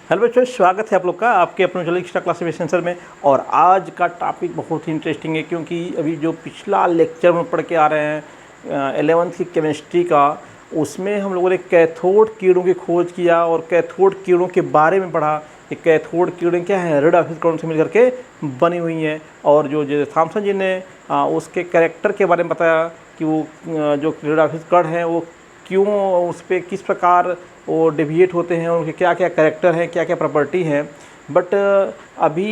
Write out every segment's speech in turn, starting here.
Hello बच्चों, स्वागत है आप लोग का आपके अपने चलिए एक्स्ट्रा क्लास सेंसर में। और आज का टॉपिक बहुत ही इंटरेस्टिंग है, क्योंकि अभी जो पिछला लेक्चर में पढ़ के आ रहे हैं 11वीं की केमिस्ट्री का, उसमें हम लोगों ने कैथोड किरणों की खोज किया और कैथोड किरणों के बारे में पढ़ा कि कैथोड किरणें क्या है, रेड ऑक्साइड कणों से मिलकर के बनी हुई हैं। और जो थॉमसन जी ने उसके कैरेक्टर के बारे में बताया कि वो जो रेड ऑक्साइड कण हैं वो क्यों, उस पर किस प्रकार वो डेविएट होते हैं, उनके क्या क्या कैरेक्टर हैं, क्या क्या प्रॉपर्टी हैं। बट अभी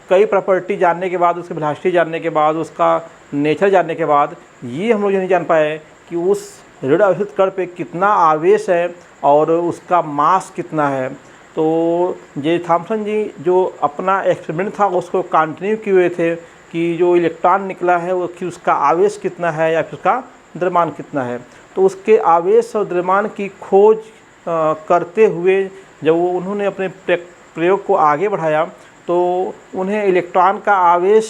कई प्रॉपर्टी जानने के बाद, उसकी वेलोसिटी जानने के बाद, उसका नेचर जानने के बाद ये हम लोग ये नहीं जान पाए कि उस रेड ऑक्साइड कण पे कितना आवेश है और उसका मास कितना है। तो जे थॉमसन जी जो अपना एक्सपेरिमेंट था उसको कंटिन्यू किए हुए थे कि जो इलेक्ट्रॉन निकला है वो कि उसका आवेश कितना है या फिर उसका द्रव्यमान कितना है। तो उसके आवेश और द्रव्यमान की खोज करते हुए जब वो उन्होंने अपने प्रयोग को आगे बढ़ाया तो उन्हें इलेक्ट्रॉन का आवेश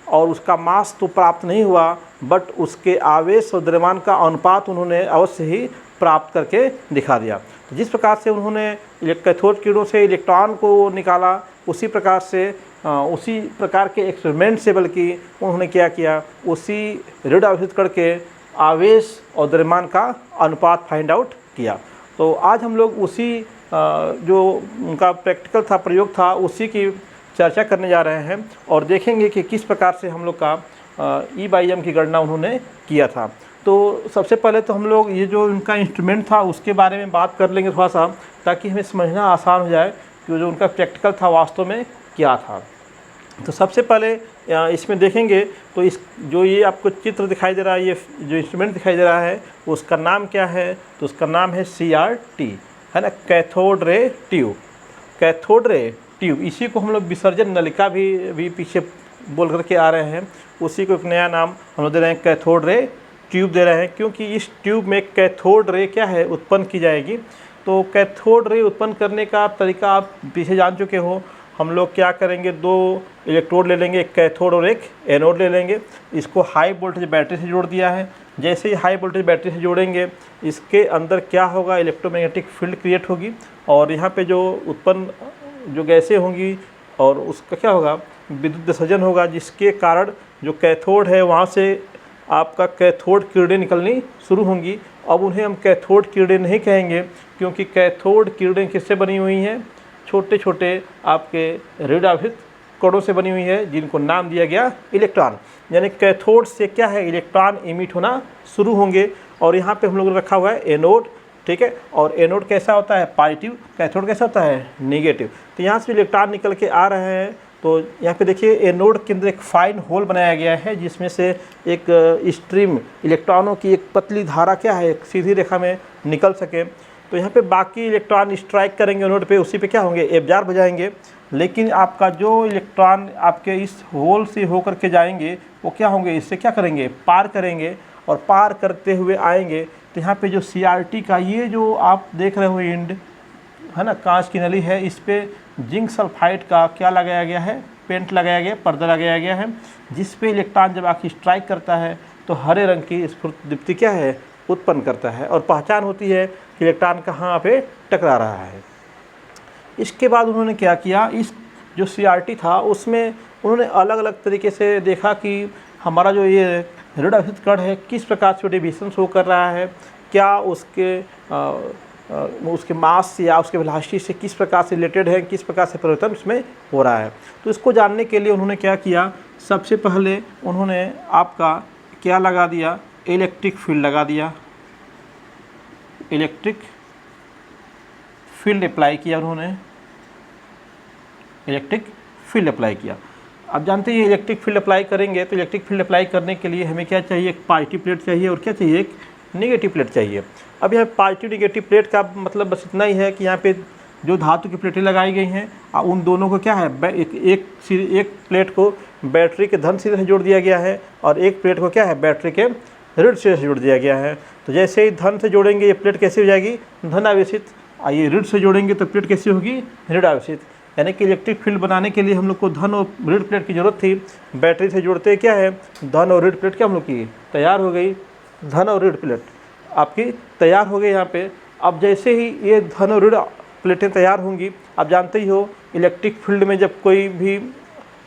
और उसका मास तो प्राप्त नहीं हुआ, बट उसके आवेश और द्रव्यमान का अनुपात उन्होंने अवश्य ही प्राप्त करके दिखा दिया। तो जिस प्रकार से उन्होंने कैथोड किरणों से इलेक्ट्रॉन को निकाला, उसी प्रकार से उसी प्रकार के एक्सपेरिमेंट से बल्कि उन्होंने क्या किया, उसी रेड ऑक्साइड कण के आवेश और द्रव्यमान का अनुपात फाइंड आउट किया। तो आज हम लोग उसी जो उनका प्रैक्टिकल था, प्रयोग था, उसी की चर्चा करने जा रहे हैं और देखेंगे कि किस प्रकार से हम लोग का E/m की गणना उन्होंने किया था। तो सबसे पहले तो हम लोग ये जो उनका इंस्ट्रूमेंट था उसके बारे में बात कर लेंगे थोड़ा सा, ताकि हमें समझना आसान हो जाए कि जो उनका प्रैक्टिकल था वास्तव में क्या था। तो सबसे पहले इसमें देखेंगे तो इस जो ये आपको चित्र दिखाई दे रहा है, ये जो इंस्ट्रूमेंट दिखाई दे रहा है उसका नाम क्या है, तो उसका नाम है CRT, है ना, cathode ray tube. Cathode ray tube, इसी को हम लोग विसर्जन नलिका भी पीछे बोल करके आ रहे हैं। उसी को एक नया नाम हम लोग दे रहे हैं, कैथोड रे ट्यूब दे रहे हैं, क्योंकि इस ट्यूब में कैथोड रे क्या है, उत्पन्न की जाएगी। तो कैथोड रे उत्पन्न करने का तरीका आप पीछे जान चुके हो। हम लोग क्या करेंगे, दो इलेक्ट्रोड ले लेंगे, एक कैथोड और एक एनोड ले लेंगे। इसको हाई वोल्टेज बैटरी से जोड़ दिया है। जैसे ही हाई वोल्टेज बैटरी से जोड़ेंगे, इसके अंदर क्या होगा, इलेक्ट्रोमैग्नेटिक फील्ड क्रिएट होगी और यहाँ पे जो उत्पन्न जो गैसें होंगी और उसका क्या होगा, विद्युत विसर्जन होगा, जिसके कारण जो कैथोड है वहाँ से आपका कैथोड किरणें निकलनी शुरू होंगी। अब उन्हें हम कैथोड किरणें नहीं कहेंगे, क्योंकि कैथोड किरणें किससे बनी हुई हैं, छोटे छोटे आपके रेड ऑक्साइड कणों से बनी हुई है, जिनको नाम दिया गया इलेक्ट्रॉन। यानी कैथोड से क्या है, इलेक्ट्रॉन इमिट होना शुरू होंगे। और यहाँ पे हम लोग रखा हुआ है एनोड, ठीक है। और एनोड कैसा होता है, पॉजिटिव, कैथोड कैसा होता है, नेगेटिव। तो यहाँ से इलेक्ट्रॉन निकल के आ रहे हैं। तो यहाँ पे देखिए एनोड के अंदर एक फाइन होल बनाया गया है, जिसमें से एक स्ट्रीम इलेक्ट्रॉनों की एक पतली धारा क्या है, एक सीधी रेखा में निकल सके। तो यहाँ पे बाकी इलेक्ट्रॉन स्ट्राइक करेंगे एनोड पे, उसी पे क्या होंगे, एब्जॉर्ब हो जाएंगे। लेकिन आपका जो इलेक्ट्रॉन आपके इस होल से होकर के जाएंगे वो क्या होंगे, इससे क्या करेंगे, पार करेंगे और पार करते हुए आएंगे। तो यहाँ पे जो CRT का ये जो आप देख रहे हो एंड है ना, कांच की नली है, इस पे जिंक सल्फाइड का क्या लगाया गया है, पेंट लगाया गया, पर्दा लगाया गया है, जिस पे इलेक्ट्रॉन जब आके स्ट्राइक करता है तो हरे रंग की स्फुरदीप्ति क्या है, उत्पन्न करता है और पहचान होती है कि इलेक्ट्रॉन कहाँ पे टकरा रहा है। इसके बाद उन्होंने क्या किया, इस जो CRT था उसमें उन्होंने अलग अलग तरीके से देखा कि हमारा जो ये रेड ऑक्साइड कण है किस प्रकार से डेविएशन शो कर रहा है, क्या उसके मास या उसके वेलोसिटी से किस प्रकार से रिलेटेड है, किस प्रकार से परिवर्तन इसमें हो रहा है। तो इसको जानने के लिए उन्होंने क्या किया, सबसे पहले उन्होंने आपका क्या लगा दिया, इलेक्ट्रिक फील्ड लगा दिया, इलेक्ट्रिक फील्ड अप्लाई किया उन्होंने, इलेक्ट्रिक फील्ड अप्लाई किया। आप जानते हैं इलेक्ट्रिक फील्ड अप्लाई करेंगे तो इलेक्ट्रिक फील्ड अप्लाई करने के लिए हमें क्या चाहिए, एक पॉजिटिव प्लेट चाहिए और क्या चाहिए, एक नेगेटिव प्लेट चाहिए। अब यहाँ पॉजिटिव नेगेटिव प्लेट का मतलब बस इतना ही है कि यहाँ पे जो धातु की प्लेटें लगाई गई हैं उन दोनों को क्या है, एक प्लेट को बैटरी के धन सिरे से जोड़ दिया गया है और एक प्लेट को क्या है, बैटरी के ऋण सिरे से जोड़ दिया गया है। तो जैसे ही धन से जोड़ेंगे ये प्लेट कैसी हो जाएगी, धन आवेशित, ये ऋण से जोड़ेंगे तो प्लेट कैसी होगी, ऋण आवेशित। यानी कि इलेक्ट्रिक फील्ड बनाने के लिए हम लोग को धन और ऋण प्लेट की ज़रूरत थी। बैटरी से जोड़ते क्या है, धन और ऋण प्लेट क्या हम लोग की तैयार हो गई, धन और ऋण प्लेट आपकी तैयार हो गई यहाँ पे। अब जैसे ही ये धन और ऋण प्लेटें तैयार होंगी। आप जानते ही हो इलेक्ट्रिक फील्ड में जब कोई भी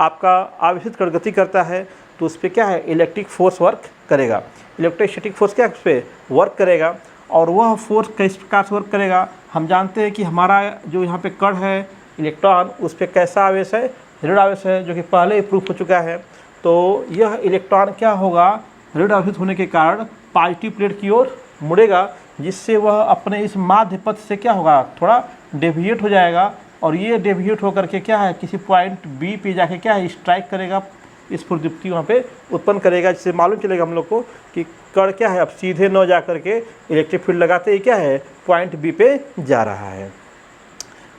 आपका आवेशित कण गति करता है तो उस पर क्या है, इलेक्ट्रिक फोर्स वर्क करेगा। इलेक्ट्रोस्टैटिक फोर्स क्या उस पर वर्क करेगा, और वह फोर्स किस प्रकार से वर्क करेगा। हम जानते हैं कि हमारा जो यहाँ पे कण है इलेक्ट्रॉन, उस पर कैसा आवेश है, ऋण आवेश है, जो कि पहले ही प्रूफ हो चुका है। तो यह इलेक्ट्रॉन क्या होगा, ऋण आवेशित होने के कारण पॉजिटिव प्लेट की ओर मुड़ेगा, जिससे वह अपने इस माध्य पथ से क्या होगा, थोड़ा डेविएट हो जाएगा, और ये डेविएट होकर के क्या है, किसी पॉइंट बी पे जाके क्या है, स्ट्राइक करेगा, इस प्रदीप्ति वहाँ पे उत्पन्न करेगा, जिससे मालूम चलेगा हम लोग को कि कण क्या है, अब सीधे न जा करके इलेक्ट्रिक फील्ड लगाते ही क्या है, पॉइंट बी पे जा रहा है।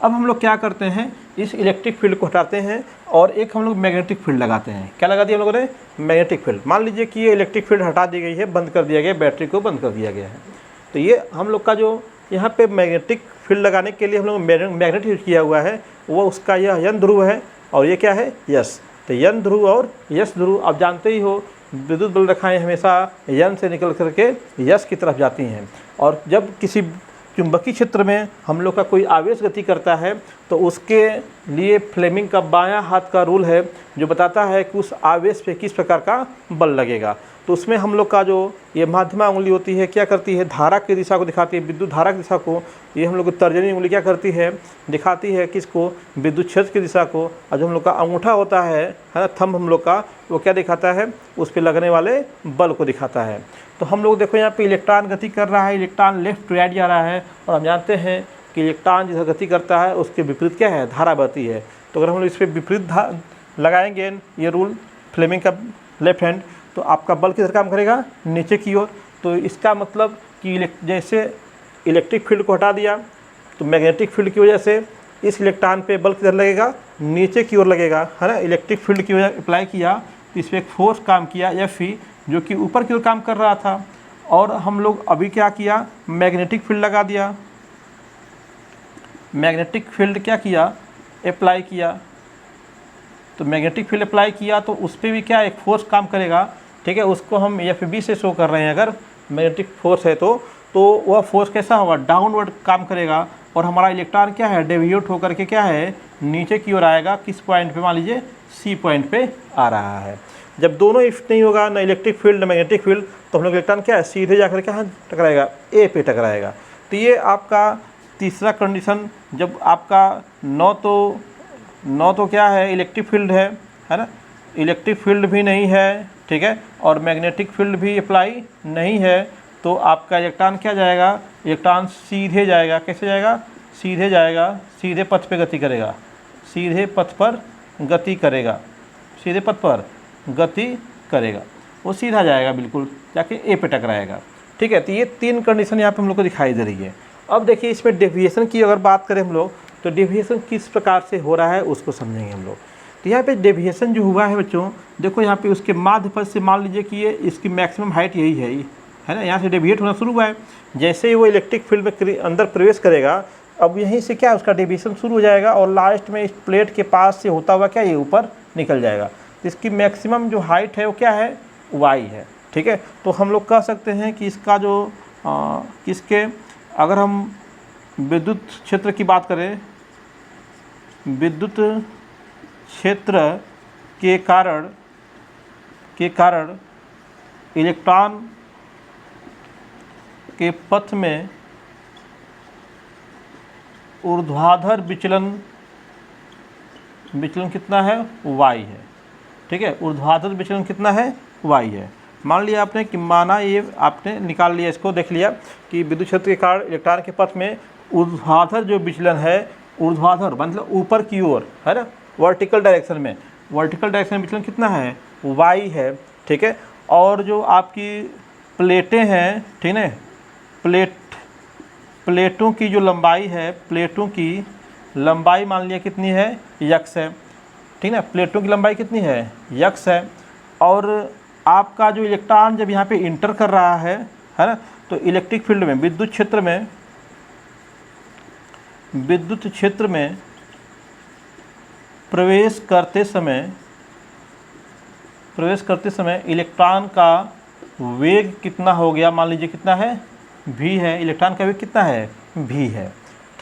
अब हम लोग क्या करते हैं, इस इलेक्ट्रिक फील्ड को हटाते हैं और एक हम लोग मैग्नेटिक फील्ड लगाते हैं। क्या लगा दिया हम लोगों ने, मैग्नेटिक फील्ड। मान लीजिए कि ये इलेक्ट्रिक फील्ड हटा दी गई है, बंद कर दिया गया, बैटरी को बंद कर दिया गया है। तो ये हम लोग का जो यहाँ पे मैग्नेटिक फील्ड लगाने के लिए हम लोग मैग्नेट यूज किया हुआ है, वो उसका यह यन ध्रुव है, और ये क्या है, यस। तो यन ध्रुव और यस ध्रुव आप जानते ही हो, विद्युत बल रेखाएं हमेशा यन से निकल करके यस की तरफ जाती हैं। और जब किसी चुंबकीय क्षेत्र में हम लोग का कोई आवेश गति करता है तो उसके लिए फ्लेमिंग का बायां हाथ का रूल है, जो बताता है कि उस आवेश पे किस प्रकार का बल लगेगा। तो उसमें हम लोग का जो ये मध्यमा उंगली होती है क्या करती है, धारा की दिशा को दिखाती है, विद्युत धारा की दिशा को। ये हम लोग की तर्जनी उंगली क्या करती है, दिखाती है किसको, विद्युत क्षेत्र की दिशा को। और जो हम लोग का अंगूठा होता है ना, थंब हम लोग का, वो क्या दिखाता है, उस पर लगने वाले बल को दिखाता है। तो हम लोग देखो यहाँ पे इलेक्ट्रॉन गति कर रहा है, इलेक्ट्रॉन लेफ्ट टू राइट जा रहा है, और हम जानते हैं कि इलेक्ट्रॉन जिस गति करता है उसके विपरीत क्या है, धारा बहती है। तो अगर हम लोग इस पर विपरीत लगाएंगे ये रूल फ्लेमिंग का लेफ्ट हैंड, तो आपका बल किधर काम करेगा, नीचे की ओर। तो इसका मतलब कि जैसे इलेक्ट्रिक फील्ड को हटा दिया तो मैग्नेटिक फील्ड की वजह से इस इलेक्ट्रॉन पे बल किधर लगेगा, नीचे की ओर लगेगा, है ना। इलेक्ट्रिक फील्ड की वजह अप्लाई किया तो इस पर एक फोर्स काम किया Fe, जो कि ऊपर की ओर काम कर रहा था। और हम लोग अभी क्या किया, मैग्नेटिक फील्ड लगा दिया, मैग्नेटिक फील्ड क्या किया, अप्लाई किया। तो मैग्नेटिक फील्ड अप्लाई किया तो उस पर भी क्या एक फोर्स काम करेगा, ठीक है। उसको हम Fb से शो कर रहे हैं। अगर मैग्नेटिक फोर्स है तो वह फोर्स कैसा होगा, डाउनवर्ड काम करेगा, और हमारा इलेक्ट्रॉन क्या है, डेविएट होकर के क्या है, नीचे की ओर आएगा। किस पॉइंट पे, मान लीजिए सी पॉइंट पे आ रहा है। जब दोनों इफ नहीं होगा, ना इलेक्ट्रिक फील्ड ना मैग्नेटिक फील्ड, तो हम लोग इलेक्ट्रॉन क्या है, सीधे जाकर क्या टकराएगा, ए पे टकराएगा। तो ये आपका तीसरा कंडीशन। जब आपका नौ तो क्या है, इलेक्ट्रिक फील्ड है ना, इलेक्ट्रिक फील्ड भी नहीं है, ठीक है, और मैग्नेटिक फील्ड भी अप्लाई नहीं है, तो आपका इलेक्ट्रॉन क्या जाएगा, इलेक्ट्रॉन सीधे जाएगा। कैसे जाएगा, सीधे जाएगा, सीधे पथ पे गति करेगा, सीधे पथ पर गति करेगा, सीधे पथ पर गति करेगा, वो सीधा जाएगा, बिल्कुल जाके ए पे टकराएगा, ठीक है। तो ये तीन कंडीशन यहाँ पे हम लोग को दिखाई दे रही है। अब देखिए इसमें डेविएशन की अगर बात करें हम लोग, तो डेविएशन किस प्रकार से हो रहा है उसको समझेंगे हम लोग। तो यहाँ पे डेविएशन जो हुआ है बच्चों, देखो यहाँ पे उसके माध्य पथ से मान लीजिए कि ये इसकी मैक्सिमम हाइट यही है ना, यहाँ से डेविएट होना शुरू हुआ है। जैसे ही वो इलेक्ट्रिक फील्ड में अंदर प्रवेश करेगा, अब यहीं से क्या उसका डेविएशन शुरू हो जाएगा, और लास्ट में इस प्लेट के पास से होता हुआ क्या ये ऊपर निकल जाएगा। तो इसकी मैक्सिमम जो हाइट है वो क्या है, वाई है, ठीक है। तो हम लोग कह सकते हैं कि इसका जो किसके, अगर हम विद्युत क्षेत्र की बात करें, विद्युत क्षेत्र के कारण इलेक्ट्रॉन के पथ में ऊर्ध्वाधर विचलन कितना है, y है, ठीक है। ऊर्ध्वाधर विचलन कितना है, y है। मान लिया आपने कि माना ये आपने निकाल लिया, इसको देख लिया कि विद्युत क्षेत्र के कारण इलेक्ट्रॉन के पथ में ऊर्ध्वाधर जो विचलन है, ऊर्ध्वाधर मतलब ऊपर की ओर, है ना, वर्टिकल डायरेक्शन में, वर्टिकल डायरेक्शन में विचलन कितना है, y है, ठीक है। और जो आपकी प्लेटें हैं, ठीक है, प्लेटों की जो लंबाई है, प्लेटों की लंबाई मान लिया कितनी है, यक्स है, ठीक है। प्लेटों की लंबाई कितनी है, यक्स है। और आपका जो इलेक्ट्रॉन जब यहाँ पे इंटर कर रहा है ना, तो इलेक्ट्रिक फील्ड में, विद्युत क्षेत्र में प्रवेश करते समय इलेक्ट्रॉन का वेग कितना हो गया, मान लीजिए कितना है, v है। इलेक्ट्रॉन का वेग कितना है, v है,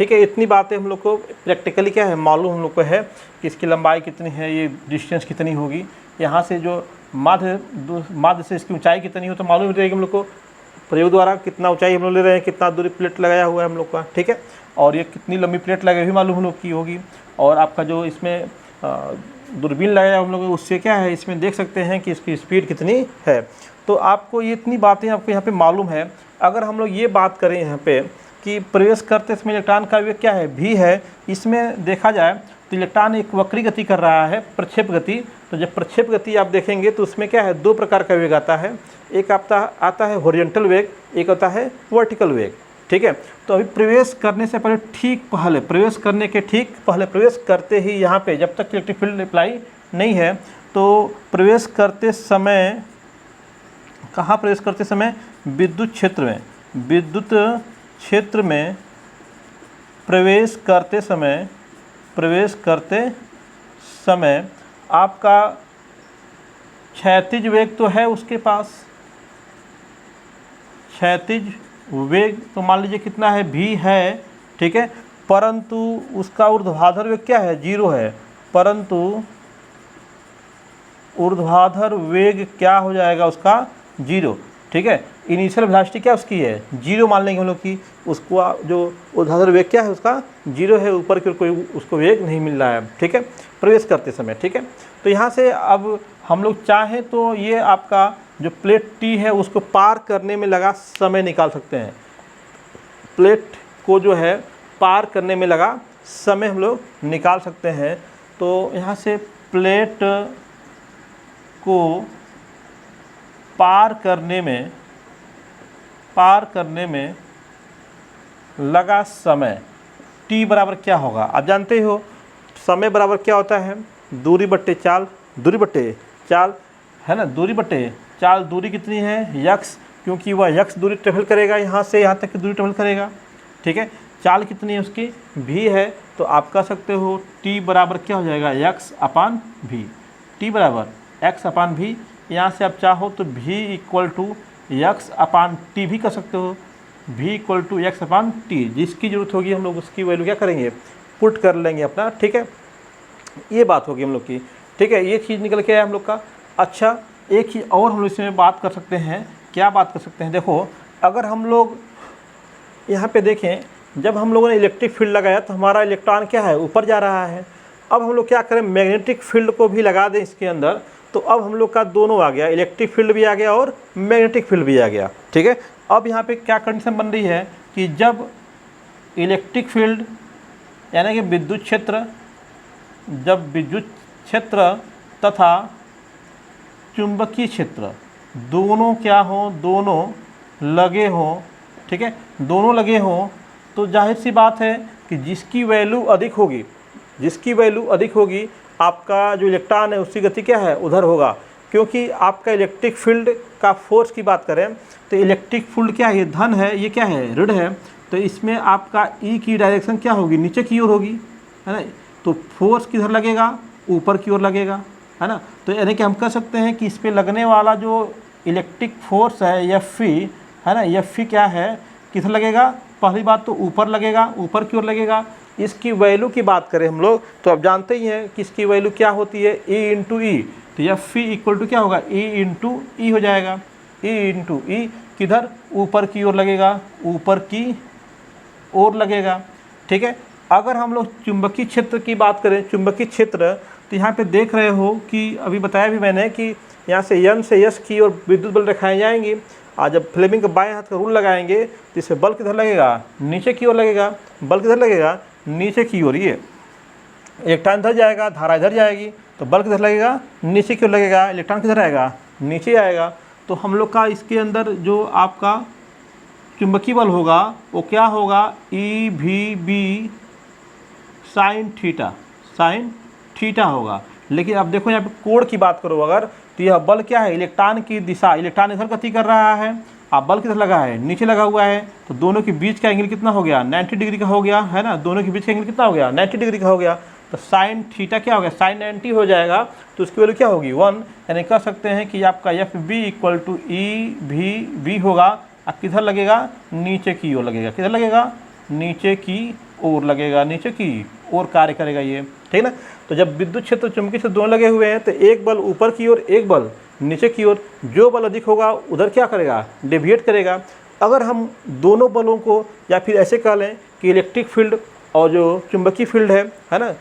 ठीक है। इतनी बातें हम लोग को प्रैक्टिकली क्या है मालूम हम लोग को है कि इसकी लंबाई कितनी है, ये डिस्टेंस कितनी होगी, यहाँ से जो माध्य से इसकी ऊंचाई कितनी हो तो मालूम रहेगी हम लोग को। प्रयोग द्वारा कितना ऊंचाई हम लोग ले रहे हैं, कितना दूरी प्लेट लगाया हुआ है हम लोग का, ठीक है। और ये कितनी लंबी प्लेट लगाई हुई मालूम हम लोग की होगी। और आपका जो इसमें दूरबीन लगाया हम लोग उससे क्या है, इसमें देख सकते हैं कि इसकी स्पीड कितनी है। तो आपको ये इतनी बातें आपको यहाँ पे मालूम है। अगर हम लोग ये बात करें यहाँ पे कि प्रवेश करते समय इलेक्ट्रॉन का वेग क्या है, भी है, इसमें देखा जाए तो इलेक्ट्रॉन एक वक्री गति कर रहा है, प्रक्षेप गति। तो जब प्रक्षेप गति आप देखेंगे तो उसमें क्या है, दो प्रकार का वेग आता है। एक आता है हॉरिजॉन्टल वेग, एक आता है वर्टिकल वेग, ठीक है। तो अभी प्रवेश करने से पहले ठीक पहले, प्रवेश करने के ठीक पहले, प्रवेश करते ही यहाँ पे जब तक इलेक्ट्रिक फील्ड अप्लाई नहीं है तो प्रवेश करते समय कहाँ प्रवेश करते समय, विद्युत क्षेत्र में, विद्युत क्षेत्र में प्रवेश करते समय आपका क्षैतिज वेग तो है उसके पास, क्षैतिज वेग तो मान लीजिए कितना है, भी है, ठीक है। परंतु उसका ऊर्ध्वाधर वेग क्या है, 0 है। परंतु ऊर्ध्वाधर वेग क्या हो जाएगा उसका, 0, ठीक है। इनिशियल वेलोसिटी क्या उसकी है, 0 मान लेंगे हम लोग की। उसको जो ऊर्ध्वाधर वेग क्या है उसका 0 है, ऊपर की कोई उसको वेग नहीं मिल रहा है, ठीक है, प्रवेश करते समय, ठीक है। तो यहाँ से अब हम लोग चाहें तो ये आपका जो प्लेट टी है उसको पार करने में लगा समय निकाल सकते हैं। प्लेट को जो है पार करने में लगा समय हम लोग निकाल सकते हैं। तो यहाँ से प्लेट को पार करने में लगा समय t बराबर क्या होगा, आप जानते ही हो समय बराबर क्या होता है, दूरी बट्टे चाल, है ना, दूरी बट्टे चाल। दूरी कितनी है, यक्स, क्योंकि वह यक्स दूरी ट्रेवल करेगा, यहाँ से यहाँ तक की दूरी ट्रेवल करेगा, ठीक है। चाल कितनी है उसकी, भी है। तो आप कह सकते हो t बराबर क्या हो जाएगा, x अपान भी, t बराबर x अपान भी। यहाँ से आप चाहो तो v equal to x upon t भी कर सकते हो, v equal to x upon t. जिसकी ज़रूरत होगी हम लोग उसकी वैल्यू क्या करेंगे, पुट कर लेंगे अपना, ठीक है। ये बात होगी हम लोग की, ठीक है। ये चीज़ निकल के आया हम लोग का। अच्छा, एक चीज़ और हम लोग इसमें बात कर सकते हैं, क्या बात कर सकते हैं, देखो अगर हम लोग यहाँ पे देखें, जब हम लोगों ने इलेक्ट्रिक फील्ड लगाया तो हमारा इलेक्ट्रॉन क्या है, ऊपर जा रहा है। अब हम लोग क्या करें, मैग्नेटिक फील्ड को भी लगा दें इसके अंदर, तो अब हम लोग का दोनों आ गया, इलेक्ट्रिक फील्ड भी आ गया और मैग्नेटिक फील्ड भी आ गया, ठीक है। अब यहाँ पे क्या कंडीशन बन रही है कि जब इलेक्ट्रिक फील्ड यानी कि विद्युत क्षेत्र तथा चुंबकीय क्षेत्र दोनों क्या हो, दोनों लगे हों, ठीक है, दोनों लगे हों, तो जाहिर सी बात है कि जिसकी वैल्यू अधिक होगी आपका जो इलेक्ट्रॉन है उसकी गति क्या है, उधर होगा। क्योंकि आपका इलेक्ट्रिक फील्ड का फोर्स की बात करें तो इलेक्ट्रिक फील्ड क्या है, ये धन है, ये क्या है, ऋण है। तो इसमें आपका ई की डायरेक्शन क्या होगी, नीचे की ओर होगी, है ना। तो फोर्स किधर लगेगा, ऊपर की ओर लगेगा, है ना। तो यानी कि हम कह सकते हैं कि इस पर लगने वाला जो इलेक्ट्रिक फोर्स है एफ ई, है ना, एफ ई क्या है, किधर लगेगा, पहली बात तो ऊपर लगेगा, ऊपर की ओर लगेगा। इसकी वैल्यू की बात करें हम लोग तो आप जानते ही हैं कि इसकी वैल्यू क्या होती है, ई इंटू ई। तो एफ ई इक्वल टू क्या होगा, ई इंटू ई हो जाएगा। ई इंटू ई किधर, ऊपर की ओर लगेगा, ऊपर की ओर लगेगा, ठीक है। अगर हम लोग चुंबकीय क्षेत्र की बात करें, चुंबकीय क्षेत्र, तो यहाँ पे देख रहे हो कि अभी बताया भी मैंने कि यहाँ से एन से एस की ओर विद्युत बल दिखाए जाएंगे। आज जब फ्लेमिंग का बाएं हाथ का रूल लगाएंगे तो इससे बल किधर लगेगा, नीचे की ओर लगेगा। बल किधर लगेगा, नीचे की ओर। ये इलेक्ट्रॉन इधर जाएगा, धारा इधर जाएगी, तो बल किधर लगेगा, नीचे की ओर लगेगा। इलेक्ट्रॉन किधर आएगा, नीचे आएगा। तो हम लोग का इसके अंदर जो आपका चुंबकीय बल होगा वो क्या होगा, ई भी बी साइन थीटा होगा। लेकिन अब देखो यहाँ पे कोण की बात करो अगर, तो यह बल क्या है, इलेक्ट्रॉन की दिशा, इलेक्ट्रॉन इधर गति कर रहा है, अब बल किधर लगा है, नीचे लगा हुआ है। तो दोनों के बीच का एंगल कितना हो गया, 90 डिग्री का हो गया, है ना। दोनों के बीच का एंगल कितना हो गया, 90 डिग्री का हो गया। तो साइन थीटा क्या हो गया, साइन 90 हो जाएगा। तो उसकी वैल्यू क्या होगी, 1। यानी कह सकते हैं कि आपका एफ बी इक्वल टू ई भी बी होगा। अब किधर लगेगा, नीचे की ओर लगेगा। किधर लगेगा, नीचे की ओर लगेगा, नीचे की ओर कार्य करेगा ये, ठीक ना। तो जब विद्युत क्षेत्र चुंबकीय क्षेत्र दोनों लगे हुए हैं तो एक बल ऊपर की ओर, एक बल नीचे की ओर, जो बल अधिक होगा उधर क्या करेगा, डेविएट करेगा। अगर हम दोनों बलों को, या फिर ऐसे कह लें कि इलेक्ट्रिक फील्ड और जो चुंबकीय फील्ड है ना,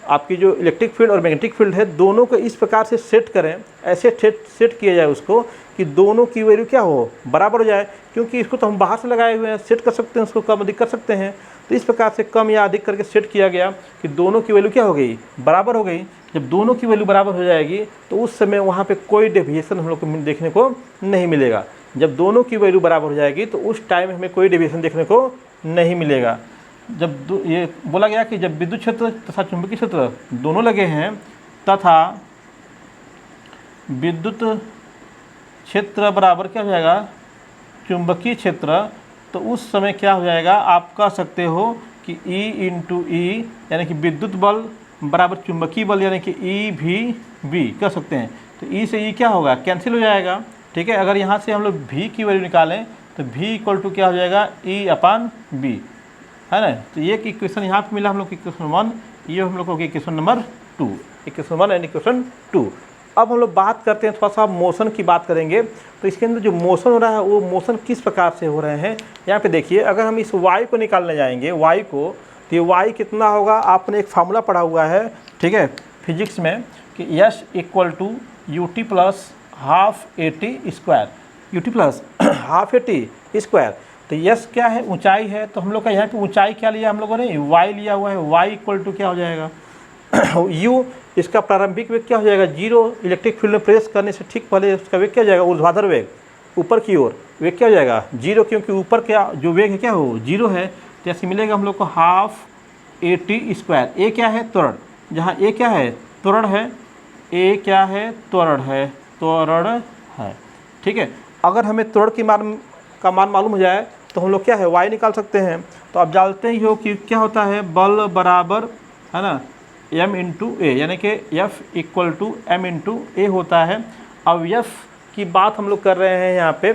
आपकी जो इलेक्ट्रिक फील्ड और मैग्नेटिक फील्ड है, दोनों को इस प्रकार से सेट करें, ऐसे सेट किया जाए उसको कि दोनों की वैल्यू क्या हो, बराबर हो जाए। क्योंकि इसको तो हम बाहर से लगाए हुए हैं, सेट कर सकते हैं, उसको कम अधिक कर सकते हैं। तो इस प्रकार से कम या अधिक करके सेट किया गया कि दोनों की वैल्यू क्या हो गई, बराबर हो गई। जब दोनों की वैल्यू बराबर हो जाएगी तो उस समय वहाँ पे कोई डेविएशन हम लोग को देखने को नहीं मिलेगा। जब दोनों की वैल्यू बराबर हो जाएगी तो उस टाइम हमें कोई डेविएशन देखने को नहीं मिलेगा। जब ये बोला गया कि जब विद्युत क्षेत्र तथा चुंबकीय क्षेत्र दोनों लगे हैं तथा विद्युत क्षेत्र बराबर क्या हो जाएगा, चुंबकीय क्षेत्र, तो उस समय क्या हो जाएगा, आप कह सकते हो कि E इंटू ई यानी कि विद्युत बल बराबर चुंबकीय बल यानी कि E भी B कह सकते हैं। तो E से E क्या होगा, कैंसिल हो जाएगा, ठीक है। अगर यहाँ से हम लोग V की वैल्यू निकालें तो V इक्वल टू क्या हो जाएगा, E अपान B, है ना। तो ये इक्वेशन यहाँ पे मिला हम लोग को इक्वेशन 1, ये हम लोग को equation number 2, equation 1 and equation 2। अब हम लोग बात करते हैं, थोड़ा सा मोशन की बात करेंगे। तो इसके अंदर जो मोशन हो रहा है वो मोशन किस प्रकार से हो रहे हैं, यहाँ पे देखिए। अगर हम इस y को निकालने जाएंगे, y को, तो ये y कितना होगा, आपने एक फार्मूला पढ़ा हुआ है, ठीक है, फिजिक्स में, कि s equal to u t plus half a t square, u t plus half a t square. तो यस क्या है, ऊंचाई है। तो हम लोग का यहाँ पे ऊंचाई क्या लिया हम लोगों ने, y लिया हुआ है। y इक्वल टू क्या हो जाएगा, u, इसका प्रारंभिक वेग क्या हो जाएगा, 0। इलेक्ट्रिक फील्ड में प्रेस करने से ठीक पहले उसका वेग क्या हो जाएगा, ऊर्ध्वाधर वेग, ऊपर की ओर वेग क्या हो जाएगा, 0, क्योंकि ऊपर क्या जो वेग है क्या हो, 0 है। तो ऐसे मिलेगा हम लोग को हाफ ए टी स्क्वायर। ए क्या है, त्वरण, जहाँ ए क्या है, त्वरण है, ए क्या है, त्वरण है, त्वरण है, ठीक है। अगर हमें त्वरण की मान मालूम हो जाए तो हम लोग क्या है, y निकाल सकते हैं। तो आप जानते ही हो कि क्या होता है, बल बराबर, है ना, m इंटू ए, यानी कि F equal to m into A होता है। अब F की बात हम लोग कर रहे हैं यहाँ पे,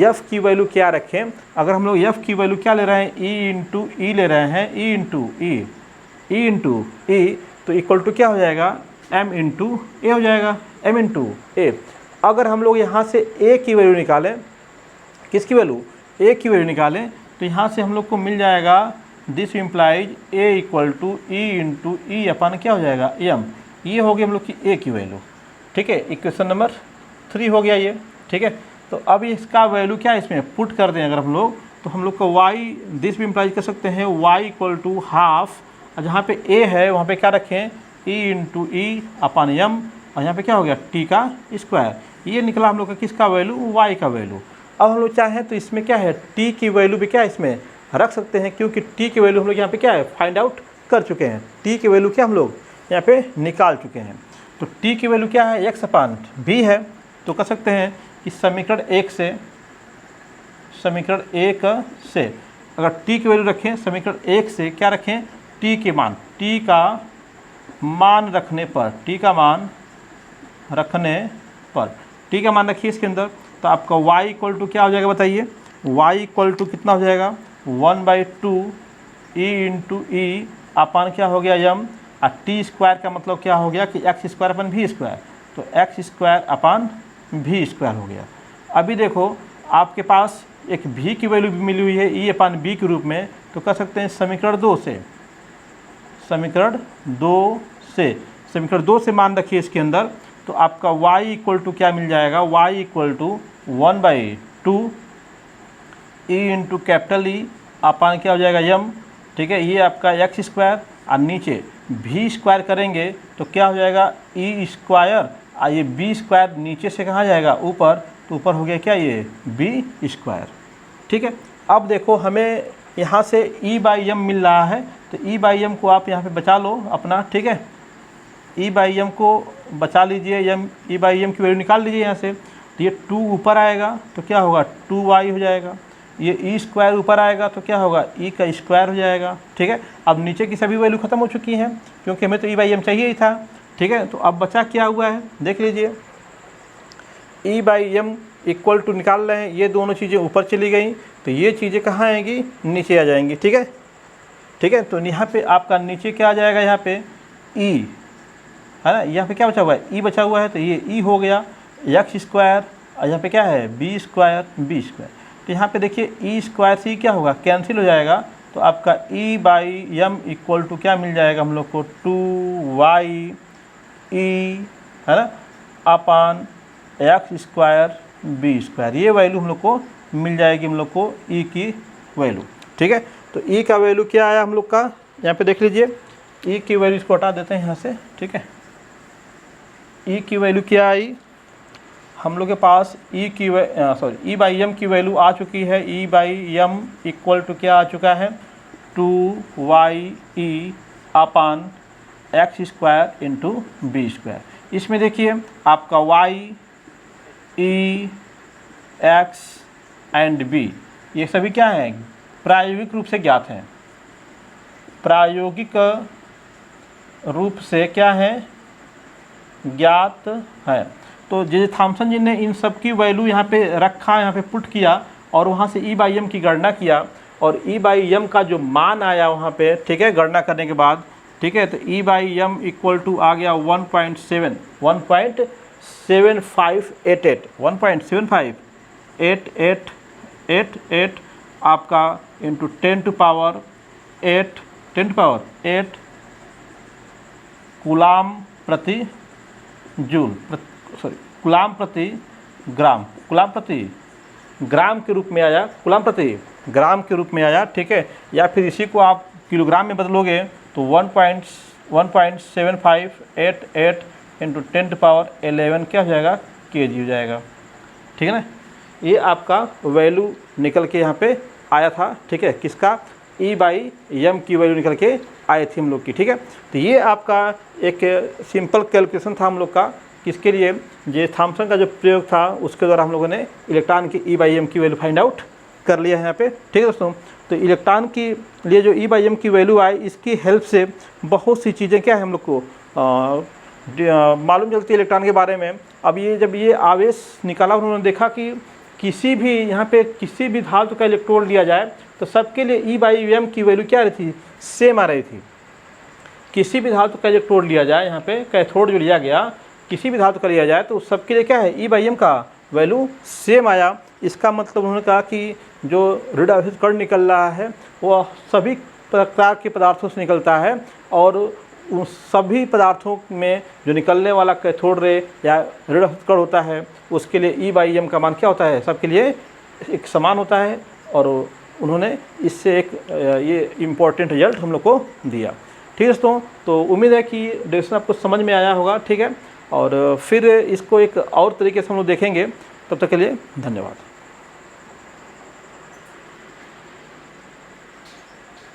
F की वैल्यू क्या रखें। अगर हम लोग F की वैल्यू क्या ले रहे हैं, E इंटू ई ले रहे हैं, E इंटू ई, तो इक्वल टू क्या हो जाएगा, m इंटू ए हो जाएगा, m इंटू ए। अगर हम लोग यहाँ से A की वैल्यू निकालें, किसकी वैल्यू, ए की वैल्यू निकालें, तो यहाँ से हम लोग को मिल जाएगा, this implies A equal to E into E upon क्या हो जाएगा, एम। ये हो गई हम लोग की ए की वैल्यू, ठीक है। इक्वेशन नंबर 3 हो गया ये, ठीक है। तो अब इसका वैल्यू क्या है, इसमें पुट कर दें अगर हम लोग, तो हम लोग को वाई, दिस भी इम्प्लाइज कर सकते हैं, वाई इक्वल टू हाफ, जहाँ पे ए है वहाँ पे क्या रखें, ई इंटू ई अपन एम, और यहाँ पे क्या हो गया, टी का स्क्वायर। ये निकला हम लोग का किसका वैल्यू, वाई का वैल्यू। अब हम लोग चाहें तो इसमें क्या है, टी की वैल्यू भी क्या है इसमें रख सकते हैं, क्योंकि टी की वैल्यू हम लोग यहाँ पे क्या है, फाइंड आउट कर चुके हैं। टी की वैल्यू क्या हम लोग यहाँ पे निकाल चुके हैं। तो टी की वैल्यू क्या है, x अपान b है। तो कह सकते हैं कि समीकरण 1 से अगर टी की वैल्यू रखें, समीकरण 1 से क्या रखें, टी के मान, टी का मान रखने पर, टी का मान रखिए इसके अंदर, तो आपका y इक्वल टू क्या हो जाएगा बताइए, y इक्वल टू कितना हो जाएगा, 1/2 ई इंटू ई अपान क्या हो गया, यम, और टी स्क्वायर का मतलब क्या हो गया कि एक्स स्क्वायर अपन भी स्क्वायर, तो एक्स स्क्वायर अपान भी स्क्वायर हो गया। अभी देखो आपके पास एक भी की वैल्यू भी मिली हुई है ई अपान बी के रूप में, तो कह सकते हैं समीकरण 2 से मान रखिए इसके अंदर, तो आपका y इक्वल टू क्या मिल जाएगा, y equal to 1/2 E into capital E upon क्या हो जाएगा, यम, ठीक है। ये आपका एक्स स्क्वायर और नीचे भी स्क्वायर करेंगे तो क्या हो जाएगा, ई स्क्वायर, और ये बी स्क्वायर नीचे से कहाँ जाएगा, ऊपर, तो ऊपर हो गया क्या, ये बी स्क्वायर, ठीक है। अब देखो हमें यहाँ से ई बाई एम मिल रहा है, तो ई बाई एम को आप यहाँ पे बचा लो अपना, ठीक है। ई बाई एम को बचा लीजिए, एम ई बाई एम की वैल्यू निकाल लीजिए यहाँ से। तो ये 2 ऊपर आएगा तो क्या होगा, 2y हो जाएगा। ये ई स्क्वायर ऊपर आएगा तो क्या होगा, ई का स्क्वायर हो जाएगा, ठीक है। अब नीचे की सभी वैल्यू खत्म हो चुकी हैं, क्योंकि हमें तो ई बाई एम चाहिए ही था, ठीक है। तो अब बचा क्या हुआ है, देख लीजिए, ई बाई एम इक्वल टू निकाल रहे हैं, ये दोनों चीज़ें ऊपर चली गई, तो ये चीज़ें कहाँ आएंगी, नीचे आ जाएंगी, ठीक है। ठीक है। तो यहाँ पे आपका नीचे क्या आ जाएगा, यहाँ पे ई है ना, यहाँ पे क्या बचा हुआ है, ई बचा हुआ है, तो ये ई हो गया एक्स स्क्वायर, और यहाँ पे क्या है बी स्क्वायर बी स्क्वायर। तो यहाँ पे देखिए ई स्क्वायर से क्या होगा, कैंसिल हो जाएगा, तो आपका ई बाई एम इक्वल टू क्या मिल जाएगा हम लोग को, 2y ई है ना अपान एक्स स्क्वायर बी स्क्वायर। ये वैल्यू हम लोग को मिल जाएगी, हम लोग को ई की वैल्यू। ठीक है, तो ई का वैल्यू क्या आया हम लोग का, यहाँ पे देख लीजिए ई की वैल्यू, इसको हटा देते हैं यहाँ से। ठीक है, ई की वैल्यू क्या आई हम लोग के पास, ई बाई एम की वैल्यू आ चुकी है, E by M equal to क्या आ चुका है, 2y E upon X square into B square. इसमें देखिए आपका y E X and B ये सभी क्या हैं, प्रायोगिक रूप से ज्ञात हैं, प्रायोगिक रूप से क्या है, ज्ञात है। तो जे थॉमसन जी ने इन सब की वैल्यू यहाँ पे रखा, यहाँ पे पुट किया और वहाँ से ई बाई एम की गणना किया, और ई बाई एम का जो मान आया वहाँ पे, ठीक है, गणना करने के बाद, ठीक है, तो ई बाई एम इक्वल टू आ गया 1.7588 आपका इंटू 10 टू पावर 8 कूलाम प्रति जूल, कूलाम प्रति ग्राम, कूलाम प्रति ग्राम के रूप में आया, कूलाम प्रति ग्राम के रूप में आया। ठीक है, या फिर इसी को आप किलोग्राम में बदलोगे तो 1.7588 इंटू 10 टू पावर 11 क्या हो जाएगा, kg हो जाएगा। ठीक है ना, ये आपका वैल्यू निकल के यहाँ पे आया था। ठीक है, किसका, ई बाई एम की वैल्यू निकल के आई थी हम लोग की। ठीक है, तो ये आपका एक सिंपल कैलकुलेशन था हम लोग का, किसके लिए, जे थॉमसन का जो प्रयोग था उसके द्वारा हम लोगों ने इलेक्ट्रॉन की ई बाई एम की वैल्यू फाइंड आउट कर लिया है यहाँ पे। ठीक है दोस्तों, तो इलेक्ट्रॉन की लिए जो ई बाई एम की वैल्यू आई, इसकी हेल्प से बहुत सी चीज़ें क्या है हम लोग को मालूम चलती है इलेक्ट्रॉन के बारे में। अब ये जब ये आवेश निकाला, उन्होंने देखा कि किसी भी यहाँ पे किसी भी धातु का इलेक्ट्रोड लिया जाए तो सबके लिए ई बाई एम की वैल्यू क्या रही थी, सेम आ रही थी। किसी भी धातु का इलेक्ट्रोड लिया जाए, यहाँ पे कैथोड जो लिया गया किसी भी धातु का लिया जाए तो सबके लिए क्या है, ई बाई एम का वैल्यू सेम आया। इसका मतलब उन्होंने कहा कि जो ऋण आवेशित कण निकल रहा है वो सभी प्रकार के पदार्थों से निकलता है, और उन सभी पदार्थों में जो निकलने वाला कैथोड रे या ऋण आवेशित कण होता है उसके लिए ई बाई एम का मान क्या होता है, सबके लिए एक समान होता है। और उन्होंने इससे एक ये इम्पोर्टेंट रिजल्ट हम लोग को दिया। ठीक है दोस्तों, तो उम्मीद है कि डेफिनेशन आपको समझ में आया होगा। ठीक है, और फिर इसको एक और तरीके से हम लोग देखेंगे। तब तक के लिए धन्यवाद।